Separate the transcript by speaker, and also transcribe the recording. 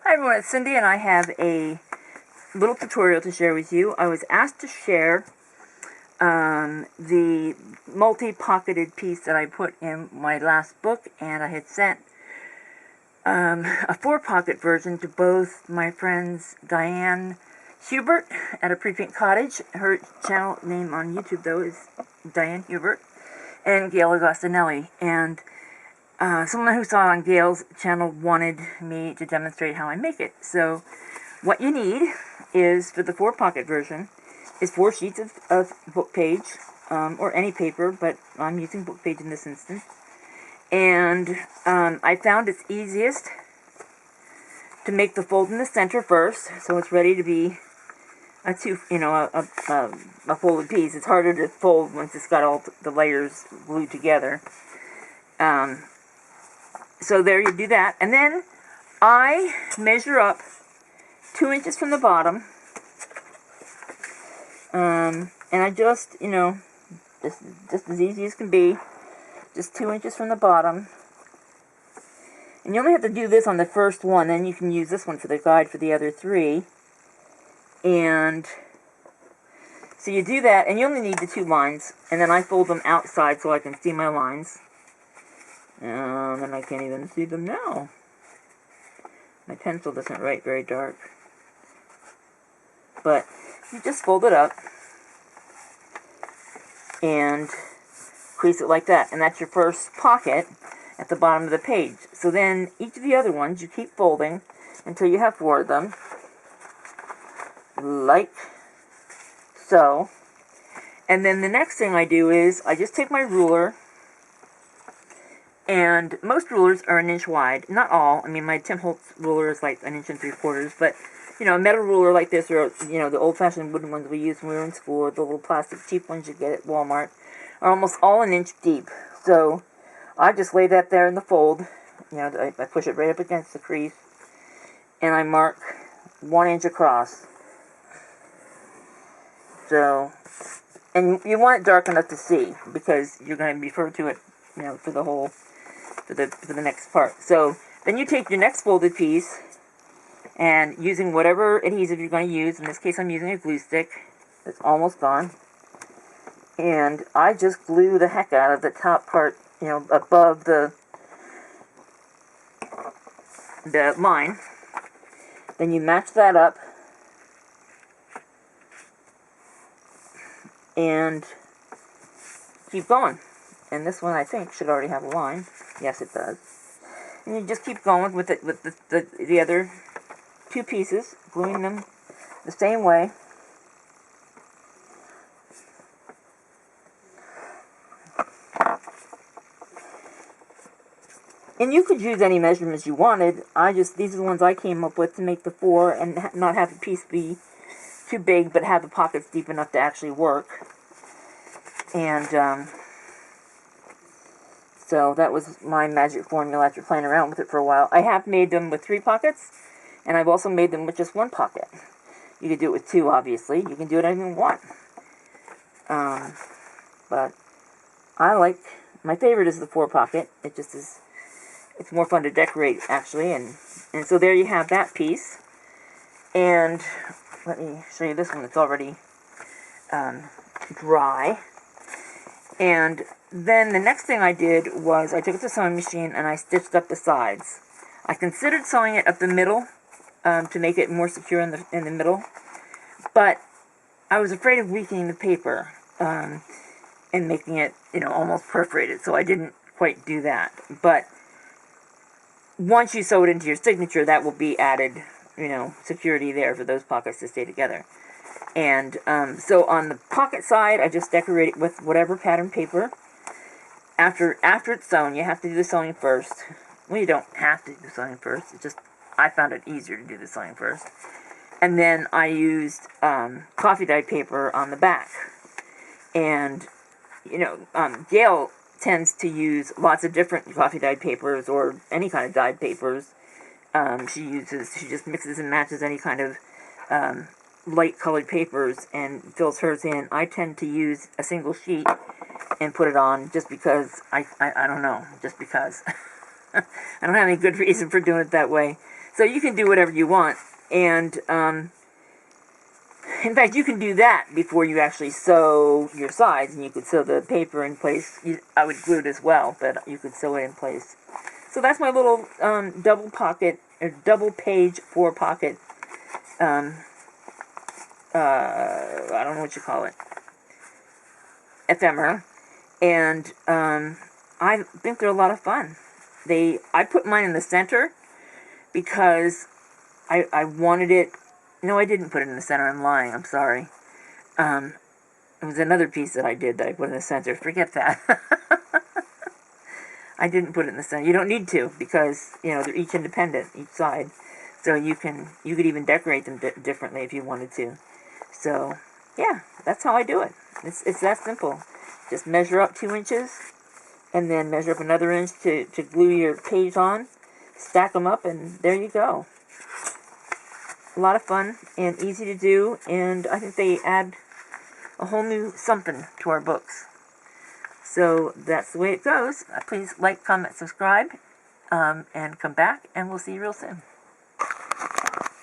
Speaker 1: Hi everyone, it's Cindy and I have a little tutorial to share with you. I was asked to share the multi-pocketed piece that I put in my last book, and I had sent a 4-pocket version to both my friends Diane Hubert at A Pre-Pink Cottage. Her channel name on YouTube though is Diane Hubert, and Gayle Agostinelli. And someone who saw it on Gayle's channel wanted me to demonstrate how I make it. So what you need is, for the 4-pocket version, is 4 sheets of book page, or any paper, but I'm using book page in this instance. And I found it's easiest to make the fold in the center first, so it's ready to be a folded piece. It's harder to fold once it's got all the layers glued together. So there, you do that, and then I measure up 2 inches from the bottom, and I just, just as easy as can be, just 2 inches from the bottom. And you only have to do this on the first one, then you can use this one for the guide for the other 3. And so you do that, and you only need the 2 lines, and then I fold them outside so I can see my lines. And I can't even see them now. My pencil doesn't write very dark. But you just fold it up and crease it like that. And that's your first pocket at the bottom of the page. So then each of the other ones you keep folding until you have 4 of them. Like so. And then the next thing I do is I just take my ruler. And most rulers are 1 inch wide. Not all. I mean, my Tim Holtz ruler is like 1 3/4 inches. But, a metal ruler like this, or, the old-fashioned wooden ones we used when we were in school, or the little plastic cheap ones you get at Walmart, are almost all 1 inch deep. So I just lay that there in the fold. I push it right up against the crease. And I mark 1 inch across. So, and you want it dark enough to see, because you're going to refer to it, for the whole... For the next part. So then you take your next folded piece, and using whatever adhesive you're going to use, in this case I'm using a glue stick, it's almost gone, and I just glue the heck out of the top part, above the line. Then you match that up, and keep going. And this one, I think, should already have a line. Yes, it does. And you just keep going with it, with the other 2 pieces, gluing them the same way. And you could use any measurements you wanted. These are the ones I came up with to make the 4 and not have the piece be too big, but have the pockets deep enough to actually work. And, so that was my magic formula after playing around with it for a while. I have made them with 3 pockets, and I've also made them with just 1 pocket. You could do it with 2, obviously. You can do it anything you want. But I like, my favorite is the 4-pocket. It just is, it's more fun to decorate, actually. And so there you have that piece. And let me show you this one that's already dry. And then the next thing I did was I took it to the sewing machine and I stitched up the sides. I considered sewing it up the middle to make it more secure in the middle, but I was afraid of weakening the paper and making it, almost perforated, so I didn't quite do that. But once you sew it into your signature, that will be added, security there for those pockets to stay together. And so on the pocket side, I just decorate it with whatever pattern paper. After it's sewn, you have to do the sewing first. Well, you don't have to do the sewing first. It's just, I found it easier to do the sewing first. And then I used coffee dyed paper on the back. And, Gayle tends to use lots of different coffee dyed papers, or any kind of dyed papers. She just mixes and matches any kind of light colored papers and fills hers in. I tend to use a single sheet and put it on just because I don't know, just because. I don't have any good reason for doing it that way. So you can do whatever you want. And in fact, you can do that before you actually sew your sides, and you could sew the paper in place. I would glue it as well, but you could sew it in place. So that's my little double pocket, or double page 4 pocket, I don't know what you call it, ephemera. And I think they're a lot of fun. I put mine in the center because I wanted it. No, I didn't put it in the center. I'm lying. I'm sorry. It was another piece that I did that I put in the center. Forget that. I didn't put it in the center. You don't need to, because, you know, they're each independent, each side. So you could even decorate them differently if you wanted to. So, yeah, that's how I do it. It's that simple. Just measure up 2 inches, and then measure up another inch to glue your page on. Stack them up, and there you go. A lot of fun and easy to do, and I think they add a whole new something to our books. So that's the way it goes. Please like, comment, subscribe, and come back, and we'll see you real soon.